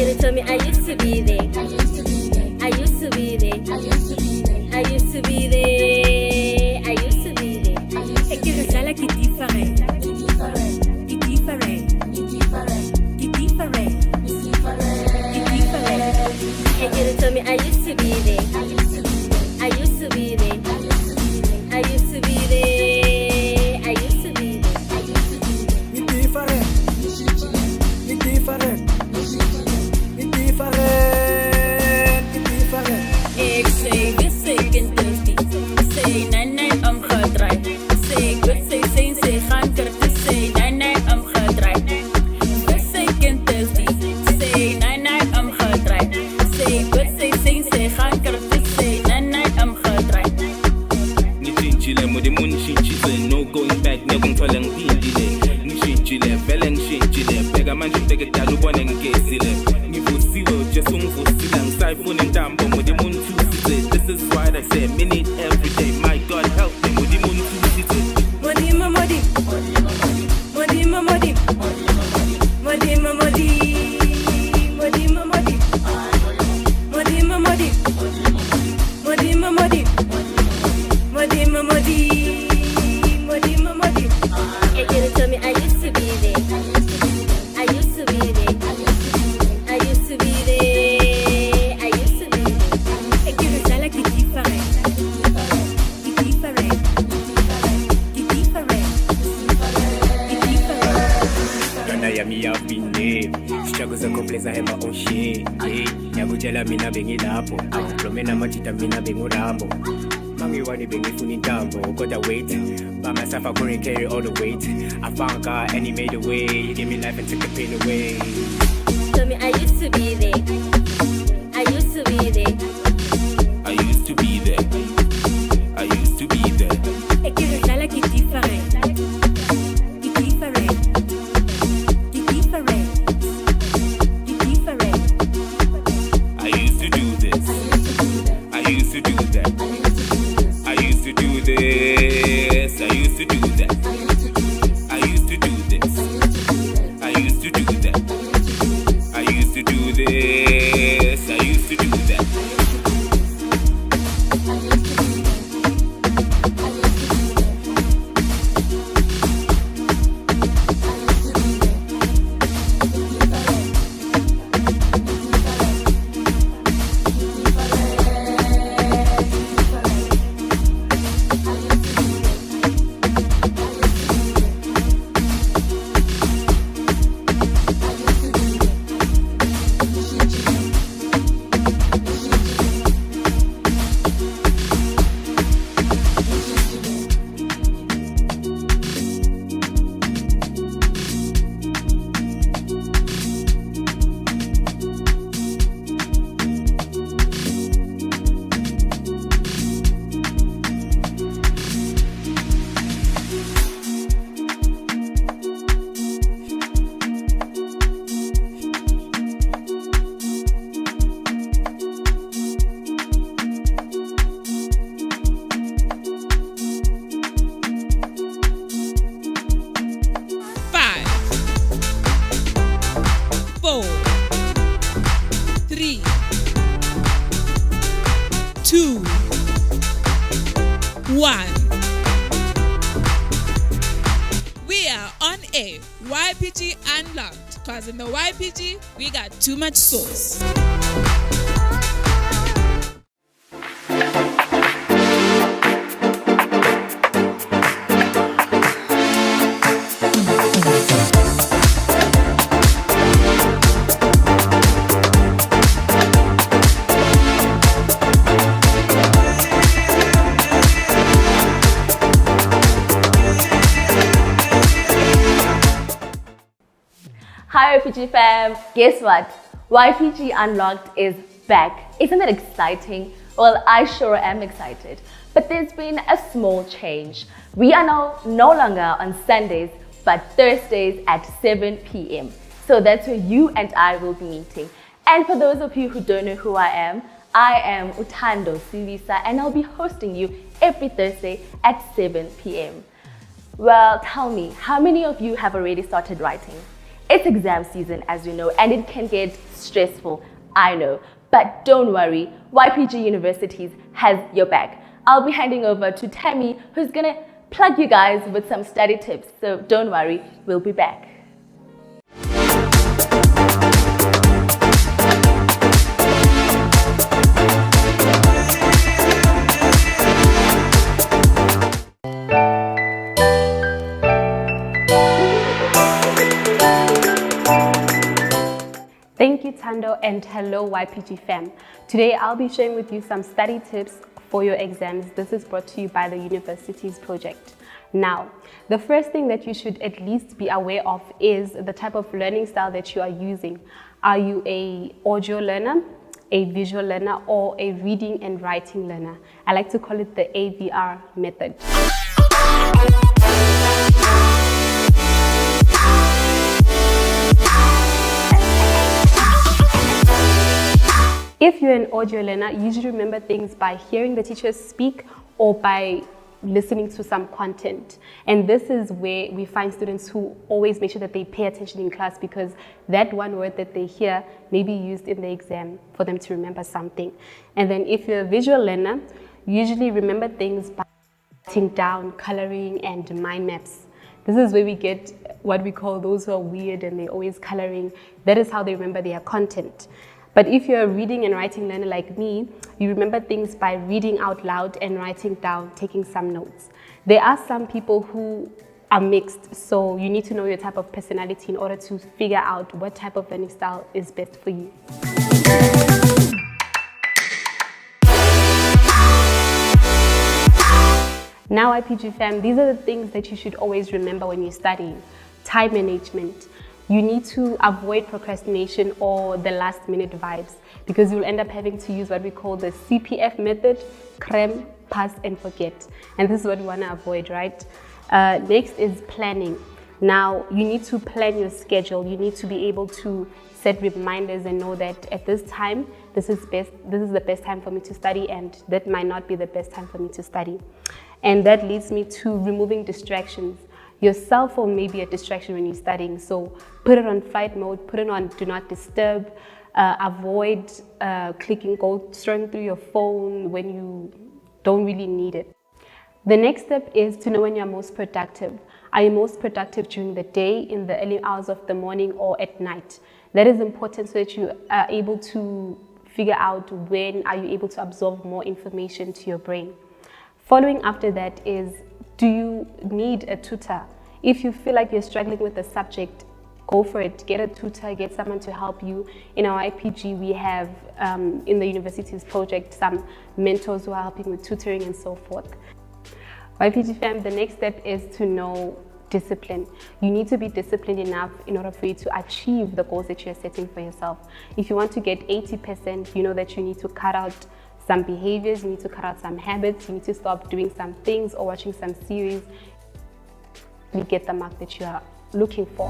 You told me I used to be there. I used to be there. I used to be there. I used to be there. Et que je sais là qui diffère. Qui diffère. Qui diffère. Et you told me I used to be there. I used to be there. I used to be there. I used to be there. Qui diffère. Qui diffère. Ik zei, we zijn thirsty. Say, nee, I'm gedraaid. Say, we zijn, say, gaan kurten. Say, nee, I'm gedraaid. We zijn thirsty. Say, nee, I'm gedraaid. Say, we zijn, say, gaan kurten. Say, nee, I'm gedraaid. Ni chinchile, mo de mun chinchile. No going back, no going to lang pindile. Ni chinchile, veleng chinchile. Pega man pega talu bonen kesile. Ni fusilo, just fusilang. Siphon and dambo, mo de mun choose. This is why I say, minute every day. My God help me, mo de mun choose it. Modi, modi, modi, modi, modi, modi, modi, modi, modi, modi, modi. And you tell me I used to be there. I used to be there. I used to be there. I used to be there. Et que je sais là qui diffère. Qui diffère. Qui diffère. Qui diffère. Dona ya mi ya bine. Struggles are complex, I have my own shit. Nyakutshela mina bengilapho. Akuhlomena majita mina bengurambo. Mangiwani bengifuna intambo. Kodwa wait. By myself I couldn't carry all the weight. I found God and he made a way. He gave me life and took the pain away. Tell me I used to be there. I used to be there. I used to be there. I used to be there. Et que je sais là qui diffère. Qui diffère. Qui diffère. Qui diffère. I used to do this. I used to do that. I used to do this. I used to do that. I used to do this. I used to do that. I used to do this. I used to do that. We are on air, YPG Unlocked, because in the YPG, we got too much sauce. 'Hi YPG fam, guess what? YPG Unlocked is back. Isn't it exciting? Well, I sure am excited. But there's been a small change. We are now no longer on Sundays, but Thursdays at 7 p.m. So that's where you and I will be meeting. And for those of you who don't know who I am Utando Sivisa, and I'll be hosting you every Thursday at 7 p.m. Well, tell me, how many of you have already started writing? It's exam season, as you know, and it can get stressful, I know. But don't worry, YPG Universities has your back. I'll be handing over to Tammy, who's gonna plug you guys with some study tips. So don't worry, we'll be back. Thank you, Tando, and hello, YPG fam. Today, I'll be sharing with you some study tips for your exams. This is brought to you by the Universities Project. Now, the first thing that you should at least be aware of is the type of learning style that you are using. Are you an audio learner, a visual learner, or a reading and writing learner? I like to call it the AVR method. If you're an audio learner, you usually remember things by hearing the teachers speak or by listening to some content. And this is where we find students who always make sure that they pay attention in class, because that one word that they hear may be used in the exam for them to remember something. And then if you're a visual learner, you usually remember things by writing down, coloring, and mind maps. This is where we get what we call those who are weird and they're always coloring. That is how they remember their content. But if you're a reading and writing learner like me, you remember things by reading out loud and writing down, taking some notes. There are some people who are mixed, so you need to know your type of personality in order to figure out what type of learning style is best for you. Now, YPG fam, these are the things that you should always remember when you're studying. Time management. You need to avoid procrastination or the last minute vibes, because you'll end up having to use what we call the CPF method, cram, pass and forget. And this is what we want to avoid, right? Next is planning. Now, you need to plan your schedule. You need to be able to set reminders and know that at this time, this is the best time for me to study, and that might not be the best time for me to study. And that leads me to removing distractions. Your cell phone may be a distraction when you're studying, so put it on flight mode, put it on do not disturb, avoid strolling through your phone when you don't really need it. The next step is to know when you're most productive. Are you most productive during the day, in the early hours of the morning, or at night? That is important so that you are able to figure out when are you able to absorb more information to your brain. Following after that is, do you need a tutor? If you feel like you're struggling with a subject, go for it. Get a tutor, get someone to help you. In our IPG, we have, in the Universities Project, some mentors who are helping with tutoring and so forth. YPG fam, the next step is to know discipline. You need to be disciplined enough in order for you to achieve the goals that you're setting for yourself. If you want to get 80%, you know that you need to cut out some behaviors, you need to cut out some habits, you need to stop doing some things or watching some series. You get the mark that you are looking for.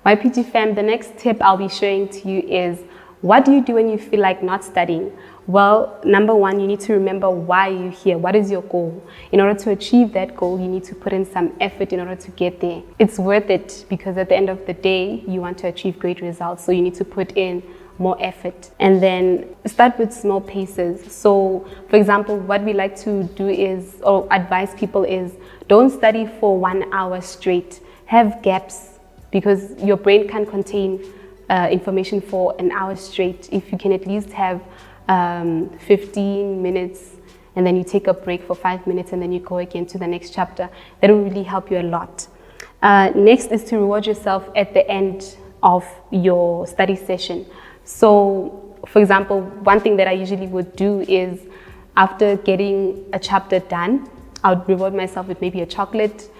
YPG fam, the next tip I'll be showing to you is, what do you do when you feel like not studying? Well, number one, you need to remember why you're here. What is your goal? In order to achieve that goal, you need to put in some effort in order to get there. It's worth it, because at the end of the day, you want to achieve great results. So you need to put in more effort. And then start with small paces. So, for example, what we like to do is, or advise people is, don't study for 1 hour straight. Have gaps, because your brain can't contain information for an hour straight. If you can at least have 15 minutes and then you take a break for 5 minutes and then you go again to the next chapter, that will really help you a lot. Next is to reward yourself at the end of your study session. So, for example, one thing that I usually would do is, after getting a chapter done, I would reward myself with maybe a chocolate,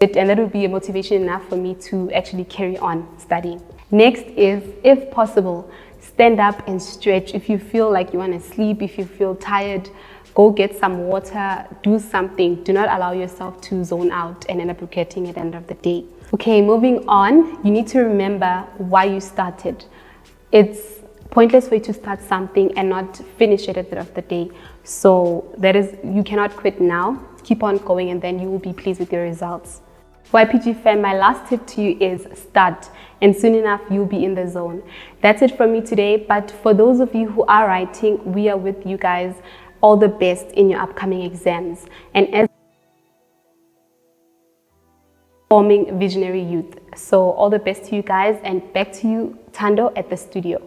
and that would be a motivation enough for me to actually carry on studying. Next is, if possible, stand up and stretch. If you feel like you want to sleep, if you feel tired, Go get some water, do something. Do not allow yourself to zone out and end up regretting at the end of the day. Okay, moving on, you need to remember why you started. It's pointless for you to start something and not finish it at the end of the day. So you cannot quit now. Keep on going and then you will be pleased with your results. YPG fam, my last tip to you is start, and soon enough you'll be in the zone. That's it from me today, but for those of you who are writing, we are with you guys. All the best in your upcoming exams and as forming visionary youth. So all the best to you guys, and back to you, Tando, at the studio.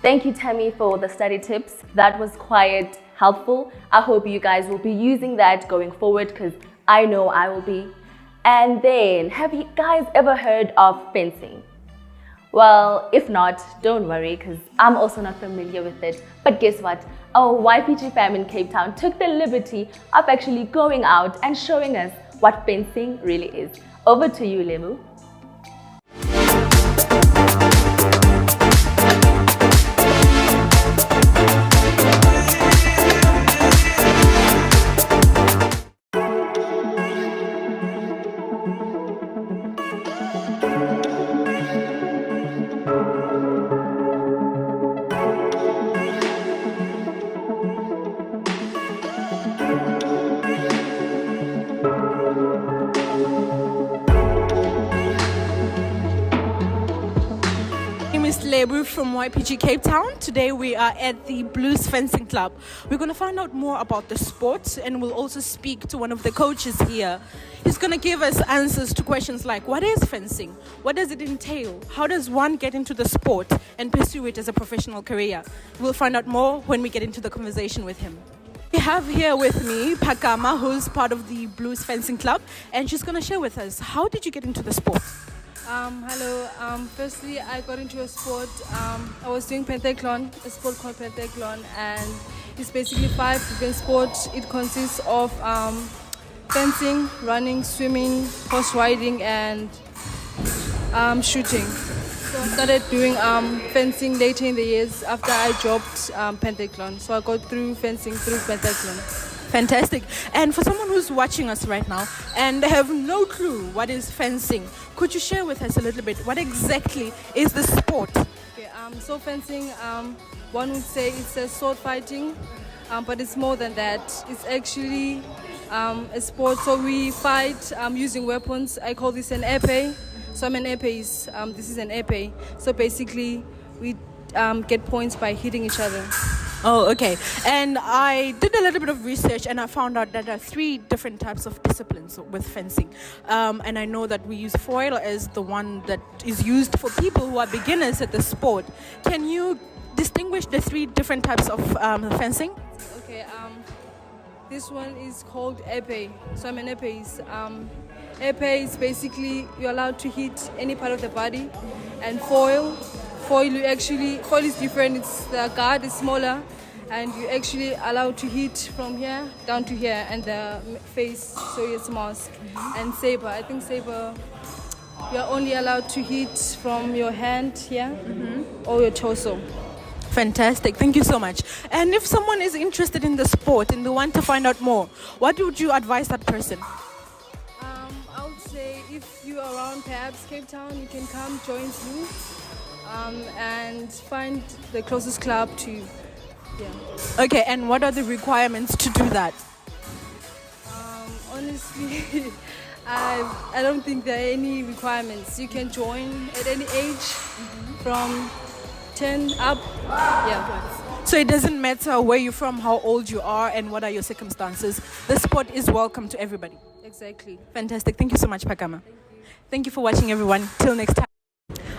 Thank you, Tammy, for the study tips. That was quite helpful. I hope you guys will be using that going forward, because I know I will be. And then, have you guys ever heard of fencing? Well, if not, don't worry, because I'm also not familiar with it. But guess what? Our YPG fam in Cape Town took the liberty of actually going out and showing us what fencing really is. Over to you, Lemu. Lebu from YPG Cape Town. Today we are at the Blues Fencing Club. We're going to find out more about the sport, and we'll also speak to one of the coaches here. He's going to give us answers to questions like, what is fencing? What does it entail? How does one get into the sport and pursue it as a professional career? We'll find out more when we get into the conversation with him. We have here with me Pakama, who's part of the Blues Fencing Club, and she's going to share with us, how did you get into the sport? Hello. Firstly, I got into a sport. I was doing pentathlon, a sport called pentathlon, and it's basically 5 different sports. It consists of fencing, running, swimming, horse riding, and shooting. So I started doing fencing later in the years after I dropped pentathlon. So I got through fencing through pentathlon. Fantastic. And for someone who's watching us right now and they have no clue what is fencing, could you share with us a little bit what exactly is the sport? Okay, so fencing, one would say it's a sword fighting, but it's more than that. It's actually a sport. So we fight using weapons. I call this an épée. So I'm an épée. This is an épée. So basically, we get points by hitting each other. Oh, okay. And I did a little bit of research and I found out that there are 3 different types of disciplines with fencing. And I know that we use foil as the one that is used for people who are beginners at the sport. Can you distinguish the 3 different types of fencing? Okay. This one is called épée. So I'm an épée. Épée is basically you're allowed to hit any part of the body, and foil is different. It's the guard is smaller, and you actually allowed to hit from here down to here, and the face, so it's mask. And saber, I think saber, you're only allowed to hit from your hand here or your torso. Fantastic. Thank you so much. And if someone is interested in the sport and they want to find out more, what would you advise that person? I would say if you're around perhaps Cape Town, you can come join you. And find the closest club to you. Yeah. Okay, and what are the requirements to do that? Honestly, I don't think there are any requirements. You can join at any age, from 10 up. Yeah. So it doesn't matter where you're from, how old you are, and what are your circumstances. The sport is welcome to everybody. Exactly. Fantastic. Thank you so much, Pakama. Thank you for watching, everyone. Till next time.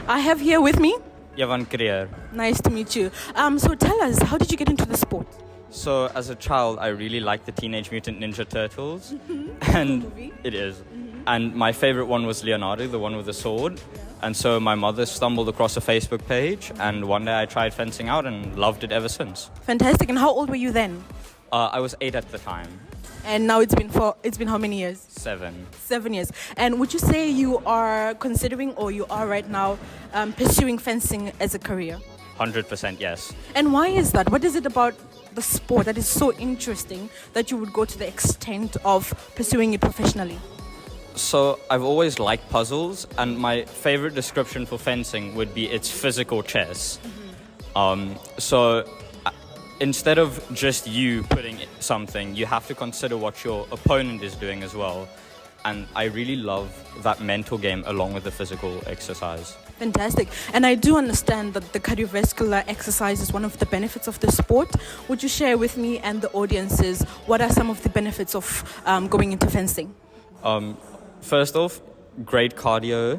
I have here with me Yavan Krier. Nice to meet you. So tell us, how did you get into the sport? So as a child, I really liked the Teenage Mutant Ninja Turtles. And it is. And my favorite one was Leonardo, the one with the sword. And so my mother stumbled across a Facebook page, and one day I tried fencing out and loved it ever since. Fantastic. And how old were you then? I was 8 at the time. And now it's been how many years? 7. 7 years. And would you say you are considering, or you are right now, pursuing fencing as a career? 100% yes. And why is that? What is it about the sport that is so interesting that you would go to the extent of pursuing it professionally? So I've always liked puzzles, and my favorite description for fencing would be it's physical chess. So instead of just you putting something, you have to consider what your opponent is doing as well. And I really love that mental game along with the physical exercise. Fantastic. And I do understand that the cardiovascular exercise is one of the benefits of the sport. Would you share with me and the audiences what are some of the benefits of going into fencing? First off, great cardio,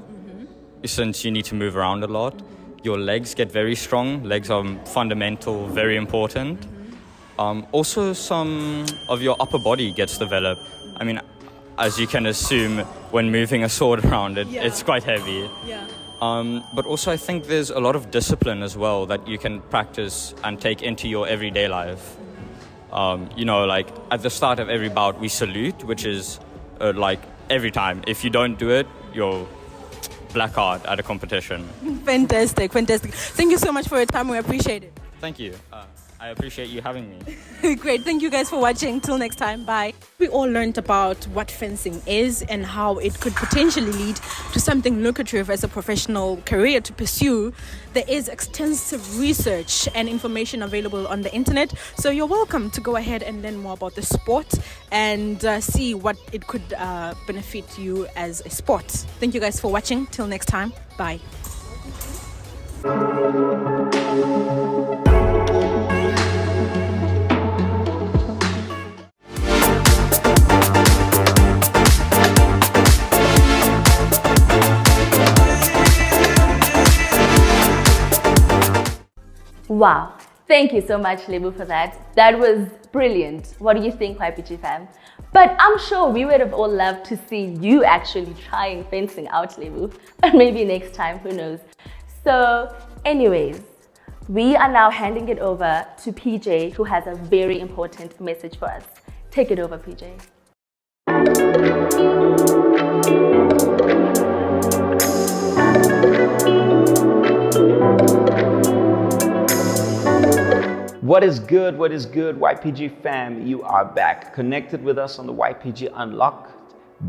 since you need to move around a lot. Your legs get very strong. Legs are fundamental, very important. Also, some of your upper body gets developed. I mean, as you can assume, when moving a sword around, it's quite heavy. Yeah. But also, I think there's a lot of discipline as well that you can practice and take into your everyday life. Like at the start of every bout, we salute, which is like every time. If you don't do it, you're black card at a competition. Fantastic. Thank you so much for your time. We appreciate it. Thank you. I appreciate you having me. Great. Thank you guys for watching. Till next time. Bye. We all learned about what fencing is and how it could potentially lead to something lucrative as a professional career to pursue. There is extensive research and information available on the internet. So you're welcome to go ahead and learn more about the sport and see what it could benefit you as a sport. Thank you guys for watching. Till next time. Bye. Wow, thank you so much, Lebu, for that. That was brilliant. What do you think, YPG fam? But I'm sure we would have all loved to see you actually trying fencing out, Lebu. But maybe next time, who knows? So anyways, we are now handing it over to PJ, who has a very important message for us. Take it over, PJ. What is good, YPG fam? You are back, connected with us on the YPG Unlocked,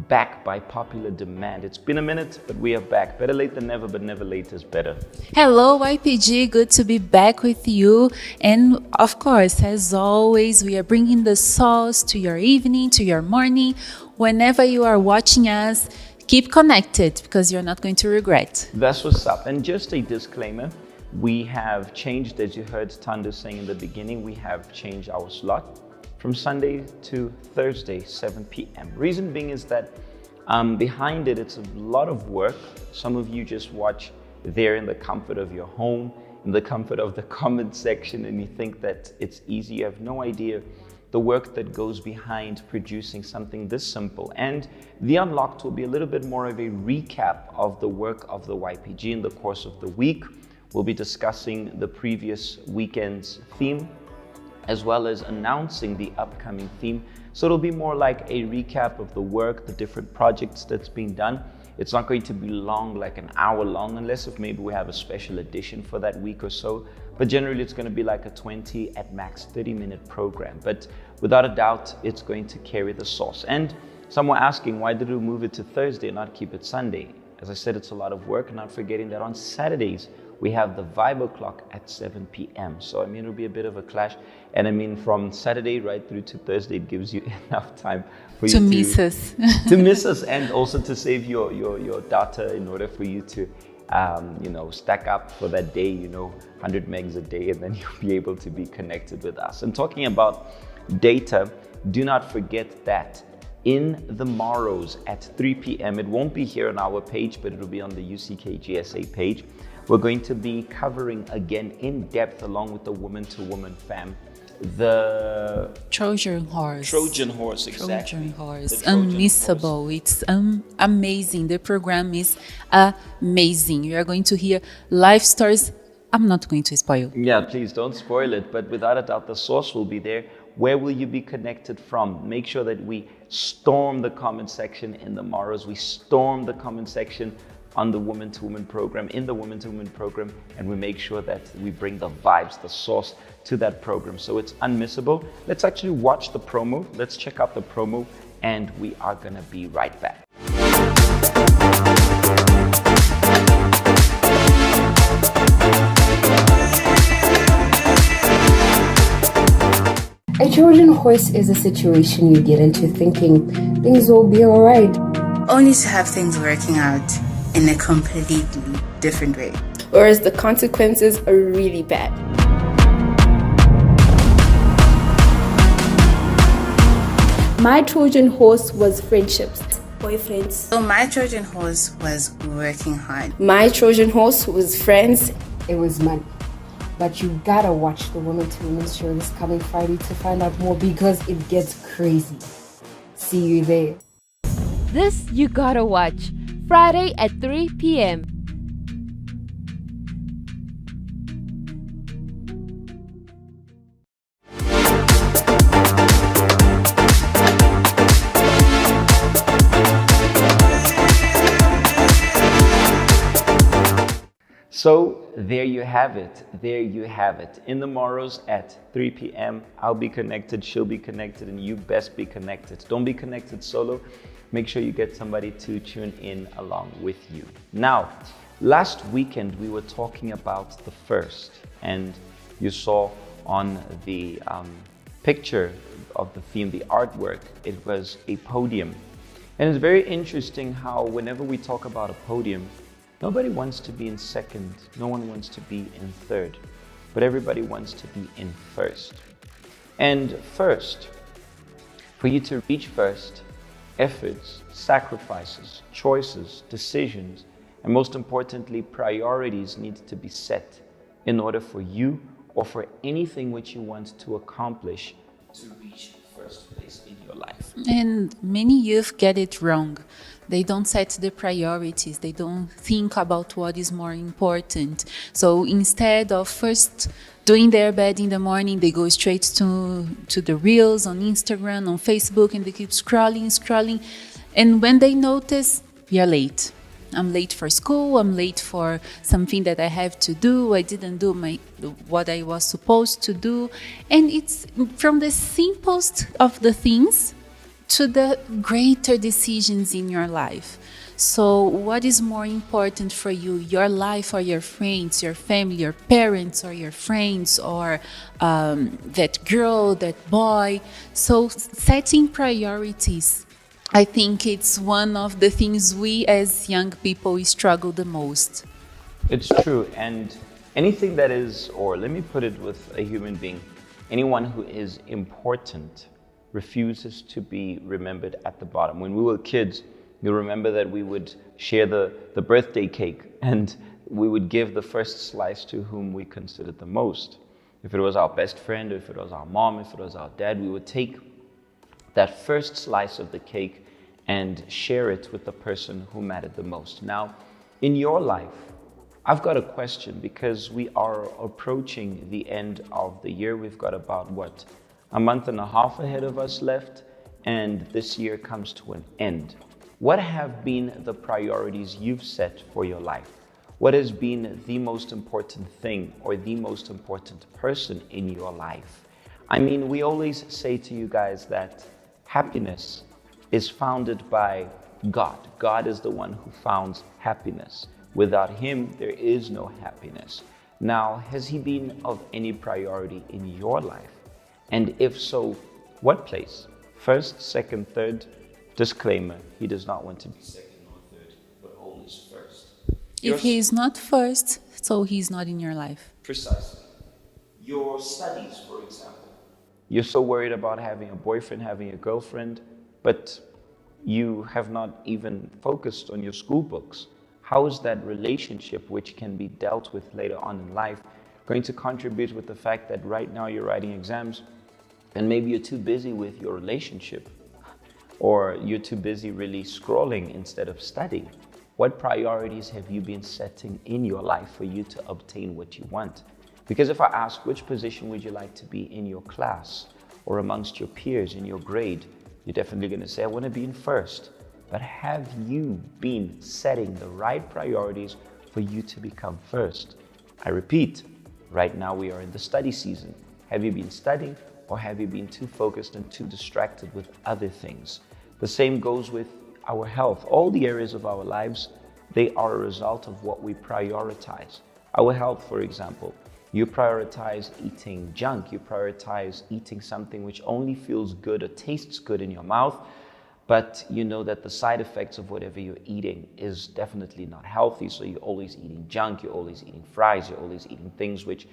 back by popular demand. It's been a minute, but we are back. Better late than never, but never late is better. Hello, YPG. Good to be back with you. And of course, as always, we are bringing the sauce to your evening, to your morning. Whenever you are watching us, keep connected because you're not going to regret. That's what's up. And just a disclaimer. We have changed, as you heard Tando saying in the beginning, we have changed our slot from Sunday to Thursday, 7 p.m. Reason being is that behind it, it's a lot of work. Some of you just watch there in the comfort of your home, in the comfort of the comment section, and you think that it's easy. You have no idea the work that goes behind producing something this simple. And the Unlocked will be a little bit more of a recap of the work of the YPG in the course of the week. We'll be discussing the previous weekend's theme, as well as announcing the upcoming theme. So it'll be more like a recap of the work, the different projects that's being done. It's not going to be long, like an hour long, unless if maybe we have a special edition for that week or so. But generally it's going to be like a 20 at max 30-minute program. But without a doubt, it's going to carry the sauce. And some were asking, why did we move it to Thursday and not keep it Sunday? As I said, it's a lot of work, not forgetting that on Saturdays, we have the Vibe O'Clock at 7 p.m. So, I mean, it'll be a bit of a clash. And I mean, from Saturday right through to Thursday, it gives you enough time for you to miss us. To miss us, and also to save your data in order for you to, stack up for that day, 100 megs a day, and then you'll be able to be connected with us. And talking about data, do not forget that in the morrows at 3 p.m., it won't be here on our page, but it'll be on the UCK GSA page. We're going to be covering again in depth, along with the woman to woman fam, the Trojan horse. Trojan horse, exactly. Trojan horse. The Trojan Unmissable. horse. It's amazing. The program is amazing. You are going to hear life stories. I'm not going to spoil. Yeah, please don't spoil it, but without a doubt, the source will be there. Where will you be connected from? Make sure that we storm the comment section in the morrows. We storm the comment section on the Woman to Woman program, in the Woman to Woman program, and we make sure that we bring the vibes, the sauce to that program. So it's unmissable. Let's actually watch the promo. Let's check out the promo, and we are gonna be right back. A Trojan horse is a situation you get into thinking things will be alright, only to have things working out in a completely different way. whereas the consequences are really bad. My Trojan horse was friendships, boyfriends. So my Trojan horse was working hard. My Trojan horse was friends. It was money. But you gotta watch the Woman to Woman show this coming Friday to find out more, because it gets crazy. See you there. This you gotta watch Friday at 3 p.m. So there you have it. There you have it. In the morrows at 3 p.m., I'll be connected, she'll be connected, and you best be connected. Don't be connected solo. Make sure you get somebody to tune in along with you. Now, last weekend we were talking about the first, and you saw on the picture of the theme, the artwork, it was a podium. And it's very interesting how whenever we talk about a podium, nobody wants to be in second, no one wants to be in third, but everybody wants to be in first. And first, for you to reach first, efforts, sacrifices, choices, decisions, and most importantly, priorities need to be set in order for you or for anything which you want to accomplish to reach first place in your life. And many youth get it wrong. They don't set the priorities. They don't think about what is more important. So instead of first doing their bed in the morning, they go straight to the reels on Instagram, on Facebook, and they keep scrolling. And when they notice, we are late. I'm late for school. I'm late for something that I have to do. I didn't do what I was supposed to do. And it's from the simplest of the things to the greater decisions in your life. So what is more important for you, your life or your friends, your family, your parents or your friends, or that girl, that boy? So setting priorities, I think it's one of the things we as young people struggle the most. It's true, and anything that is, or let me put it with a human being, anyone who is important refuses to be remembered at the bottom. When we were kids, you remember that we would share the birthday cake, and we would give the first slice to whom we considered the most. If it was our best friend, or if it was our mom, if it was our dad, we would take that first slice of the cake and share it with the person who mattered the most. Now, in your life, I've got a question, because we are approaching the end of the year. We've got about, a month and a half ahead of us left, and this year comes to an end. What have been the priorities you've set for your life? What has been the most important thing or the most important person in your life? I mean, we always say to you guys that happiness is founded by God. God is the one who founds happiness. Without Him, there is no happiness. Now, has He been of any priority in your life? And if so, what place? First, second, third? Disclaimer, he does not want to be second or third, but always first. If he is not first, so he's not in your life. Precisely. Your studies, for example. You're so worried about having a boyfriend, having a girlfriend, but you have not even focused on your school books. How is that relationship, which can be dealt with later on in life, going to contribute with the fact that right now you're writing exams and maybe you're too busy with your relationship, or you're too busy really scrolling instead of studying. What priorities have you been setting in your life for you to obtain what you want? Because if I ask, which position would you like to be in your class or amongst your peers in your grade, you're definitely going to say, I want to be in first. But have you been setting the right priorities for you to become first? I repeat, right now we are in the study season. Have you been studying, or have you been too focused and too distracted with other things? The same goes with our health. All the areas of our lives, they are a result of what we prioritize. Our health, for example, you prioritize eating junk, you prioritize eating something which only feels good or tastes good in your mouth, but you know that the side effects of whatever you're eating is definitely not healthy, so you're always eating junk, you're always eating fries, you're always eating things which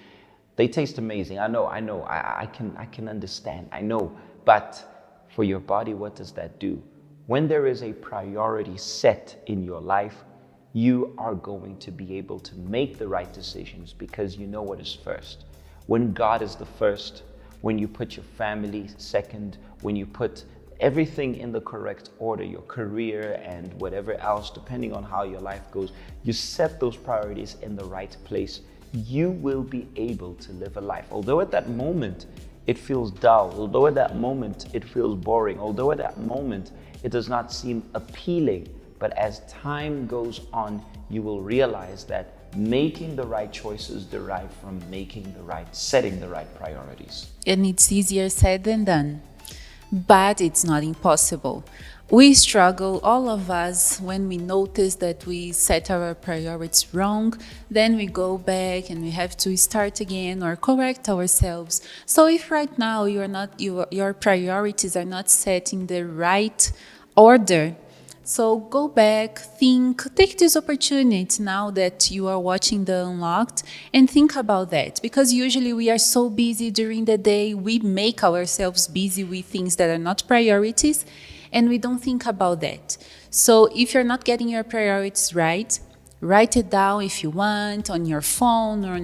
they taste amazing. I know, I can understand, I know, but for your body, what does that do? When there is a priority set in your life, you are going to be able to make the right decisions because you know what is first. When God is the first, when you put your family second, when you put everything in the correct order, your career and whatever else, depending on how your life goes, you set those priorities in the right place, you will be able to live a life. Although at that moment it feels dull, although at that moment it feels boring, although at that moment it does not seem appealing, but as time goes on, you will realize that making the right choices derive from setting the right priorities. And it's easier said than done, but it's not impossible. We struggle, all of us, when we notice that we set our priorities wrong, then we go back and we have to start again or correct ourselves. So if right now your priorities are not set in the right order, so go back, think, take this opportunity now that you are watching the Unlocked and think about that. Because usually we are so busy during the day, we make ourselves busy with things that are not priorities, and we don't think about that. So if you're not getting your priorities right, write it down if you want on your phone or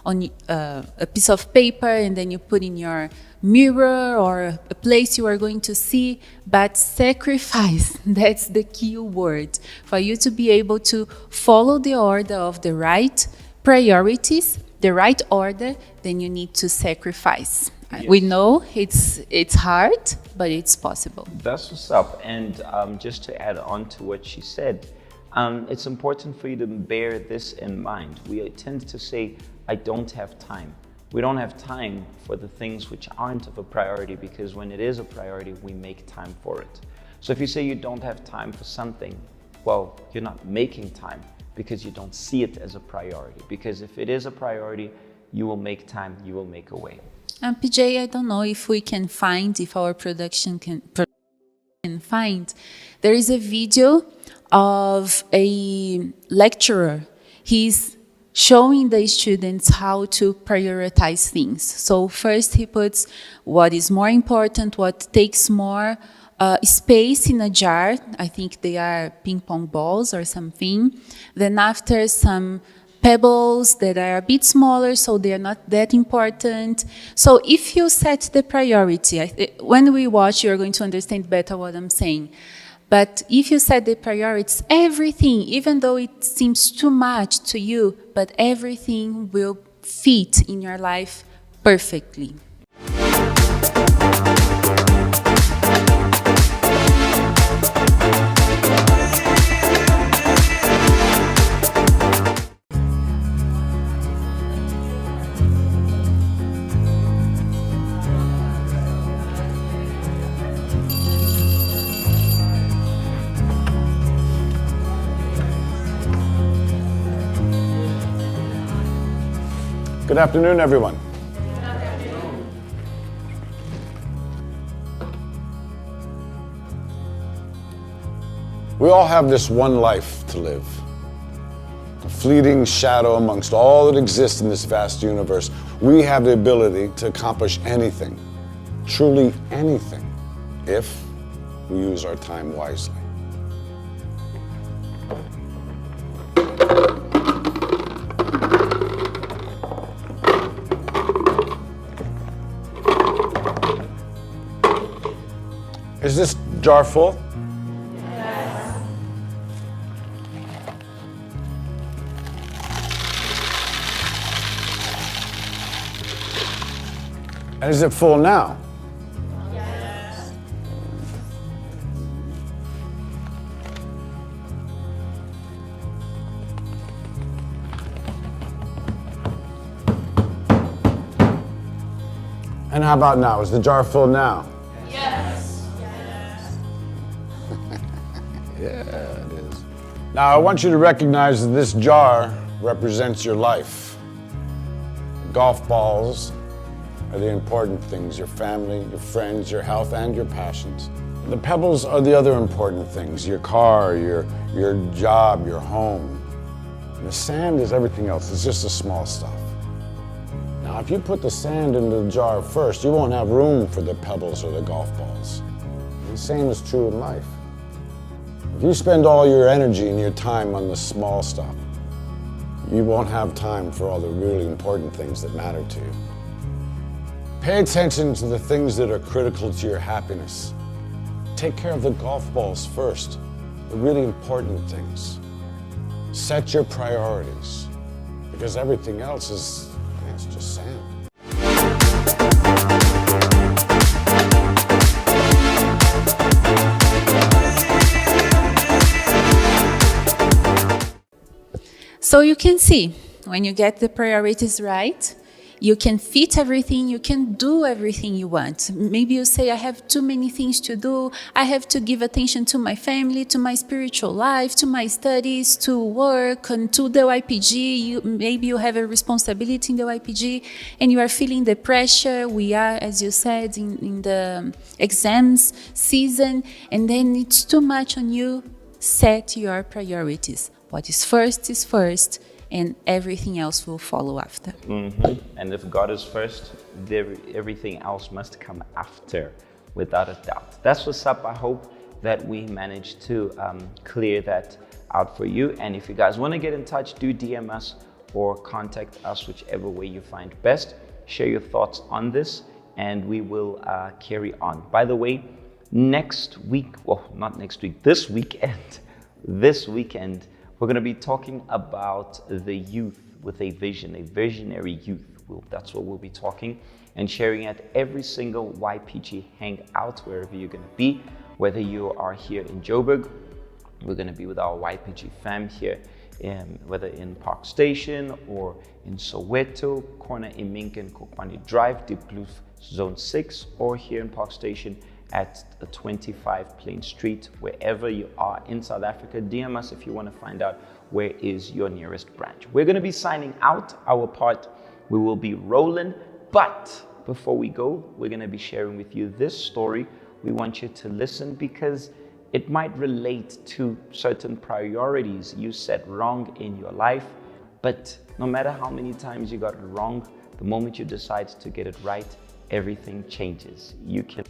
on a piece of paper, and then you put in your mirror or a place you are going to see. But sacrifice, that's the key word. For you to be able to follow the order of the right priorities, the right order, then you need to sacrifice. Yes. We know it's hard, but it's possible. That's what's up. And just to add on to what she said, it's important for you to bear this in mind. We tend to say, I don't have time. We don't have time for the things which aren't of a priority, because when it is a priority, we make time for it. So if you say you don't have time for something, well, you're not making time because you don't see it as a priority. Because if it is a priority, you will make time, you will make a way. PJ, I don't know if we can find, if our production can find, there is a video of a lecturer. He's showing the students how to prioritize things. So first he puts what is more important, what takes more space in a jar. I think they are ping pong balls or something. Then after, some pebbles that are a bit smaller, so they are not that important. So if you set the priority, when we watch, you're going to understand better what I'm saying. But if you set the priorities, everything, even though it seems too much to you, but everything will fit in your life perfectly. Good afternoon, everyone. We all have this one life to live. A fleeting shadow amongst all that exists in this vast universe. We have the ability to accomplish anything, truly anything, if we use our time wisely. Is this jar full? And is it full now? Yes. And how about now? Is the jar full now? Yes. Yeah, it is. Now I want you to recognize that this jar represents your life. Golf balls are the important things, your family, your friends, your health, and your passions. The pebbles are the other important things, your car, your job, your home. And the sand is everything else, it's just the small stuff. Now, if you put the sand in the jar first, you won't have room for the pebbles or the golf balls. And the same is true in life. If you spend all your energy and your time on the small stuff, you won't have time for all the really important things that matter to you. Pay attention to the things that are critical to your happiness. Take care of the golf balls first, the really important things. Set your priorities, because everything else is, it's just sand. So you can see, when you get the priorities right, you can fit everything, you can do everything you want. Maybe you say, I have too many things to do, I have to give attention to my family, to my spiritual life, to my studies, to work, and to the YPG. Maybe you have a responsibility in the YPG, and you are feeling the pressure. We are, as you said, in the exams season, and then it's too much on you. Set your priorities. What is first, and everything else will follow after. Mm-hmm. And if God is first, everything else must come after, without a doubt. That's what's up. I hope that we managed to clear that out for you. And if you guys want to get in touch, do DM us or contact us, whichever way you find best. Share your thoughts on this, and we will carry on. By the way, next week, well, not next week, this weekend, we're going to be talking about the youth with a vision, a visionary youth. That's what we'll be talking and sharing at every single YPG hangout, wherever you're going to be. Whether you are here in Joburg, we're going to be with our YPG fam here, whether in Park Station or in Soweto, corner Imink and Kokwani Drive, Deep Blue Zone 6, or here in Park Station at 25 Plain Street. Wherever you are in South Africa, DM us if you want to find out where is your nearest branch. We're going to be signing out our part. We will be rolling, but before we go, we're going to be sharing with you this story. We want you to listen because it might relate to certain priorities you set wrong in your life. But no matter how many times you got it wrong, the moment you decide to get it right, everything changes. You can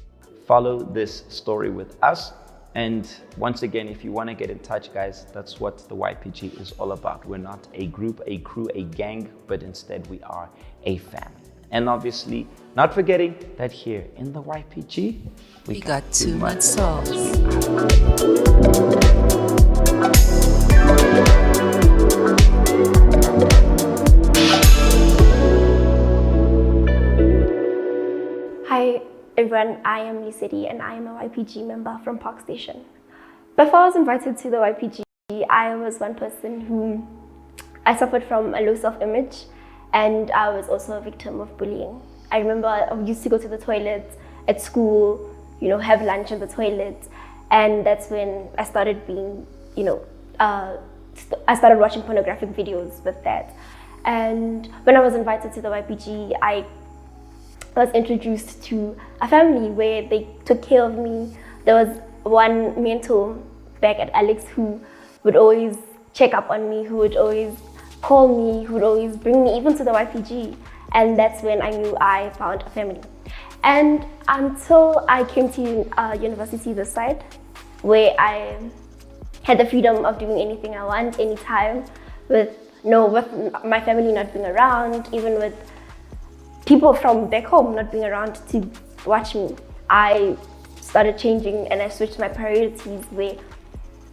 follow this story with us. And once again, if you want to get in touch, guys, that's what the YPG is all about. We're not a group, a crew, a gang, but instead we are a family. And obviously, not forgetting that here in the YPG, we got too much sauce. Hi everyone, I am Lisedi and I am a YPG member from Park Station. Before I was invited to the YPG, I was one person who I suffered from a low self-image, and I was also a victim of bullying. I remember I used to go to the toilet at school, have lunch in the toilet, and that's when I started being, I started watching pornographic videos with that. And when I was invited to the YPG, I was introduced to a family where they took care of me. There was one mentor back at Alex who would always check up on me, who would always call me, who would always bring me even to the YPG. And that's when I knew I found a family. And until I came to university this side, where I had the freedom of doing anything I want, anytime, with my family not being around, even with people from back home not being around to watch me. I started changing and I switched my priorities where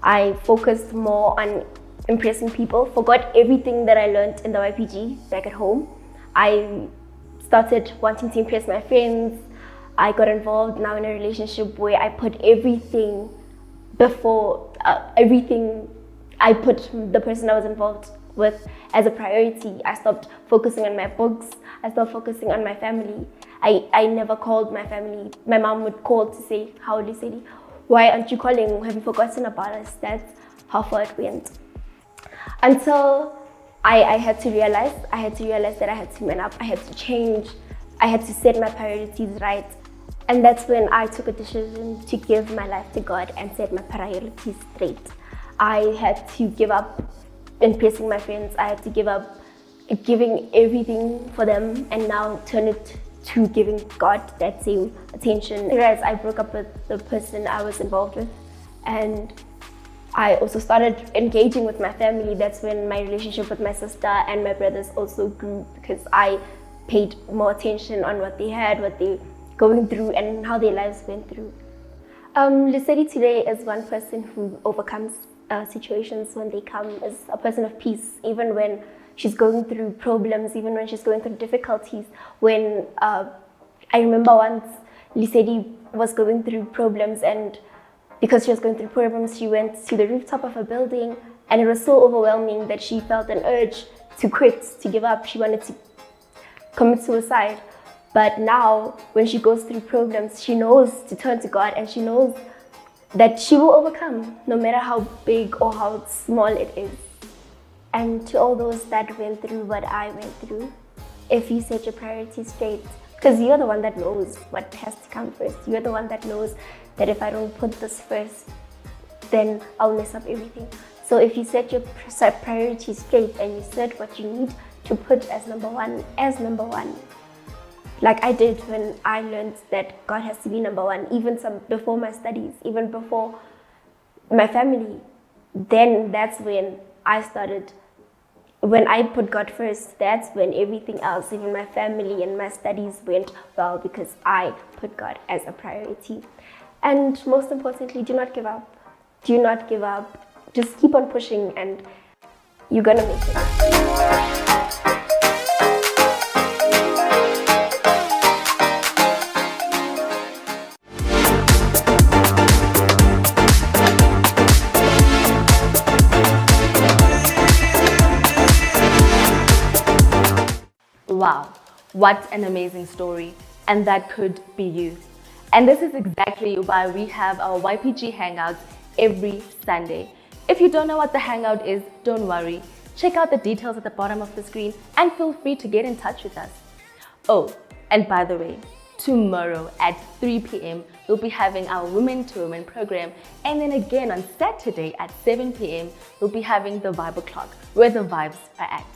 I focused more on impressing people, forgot everything that I learned in the YPG back at home. I started wanting to impress my friends. I got involved now in a relationship where I put everything before everything. I put the person I was involved with as a priority. I stopped focusing on my books. I stopped focusing on my family. I never called my family. My mom would call to say, "How old is Sadie? Why aren't you calling? Have you forgotten about us?" That's how far it went. Until I had to realize that I had to man up. I had to change. I had to set my priorities right. And that's when I took a decision to give my life to God and set my priorities straight. I had to give up impressing my friends. I had to give up giving everything for them and now turn it to giving God that same attention. Whereas I broke up with the person I was involved with, and I also started engaging with my family. That's when my relationship with my sister and my brothers also grew, because I paid more attention on what they had, what they going through, and how their lives went through. Lesedi today is one person who overcomes situations when they come, as a person of peace, even when she's going through problems, even when she's going through difficulties. When I remember once Lesedi was going through problems, and because she was going through problems, she went to the rooftop of a building, and it was so overwhelming that she felt an urge to quit, to give up. She wanted to commit suicide. But now, when she goes through problems, she knows to turn to God, and she knows that she will overcome, no matter how big or how small it is. And to all those that went through what I went through, if you set your priorities straight, because you're the one that knows what has to come first. You're the one that knows that if I don't put this first, then I'll mess up everything. So if you set your priorities straight and you set what you need to put as number one, like I did when I learned that God has to be number one, even before my studies, even before my family, then that's when I started. When I put God first, that's when everything else, even my family and my studies, went well, because I put God as a priority. And most importantly, do not give up. Do not give up. Just keep on pushing and you're gonna make it. Wow, what an amazing story. And that could be you. And this is exactly why we have our YPG Hangouts every Sunday. If you don't know what the Hangout is, don't worry. Check out the details at the bottom of the screen and feel free to get in touch with us. Oh, and by the way, tomorrow at 3 p.m, we'll be having our Women to Women program. And then again on Saturday at 7 p.m, we'll be having the Bible Clock, where the vibes are at.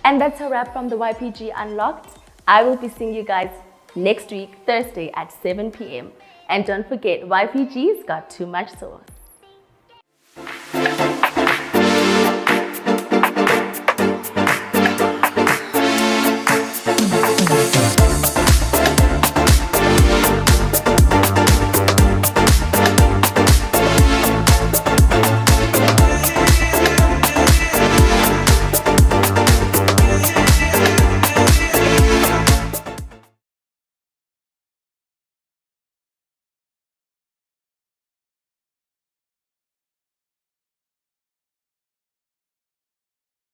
And that's a wrap from the YPG Unlocked. I will be seeing you guys next week, Thursday at 7 p.m. And don't forget, YPG's got too much sauce.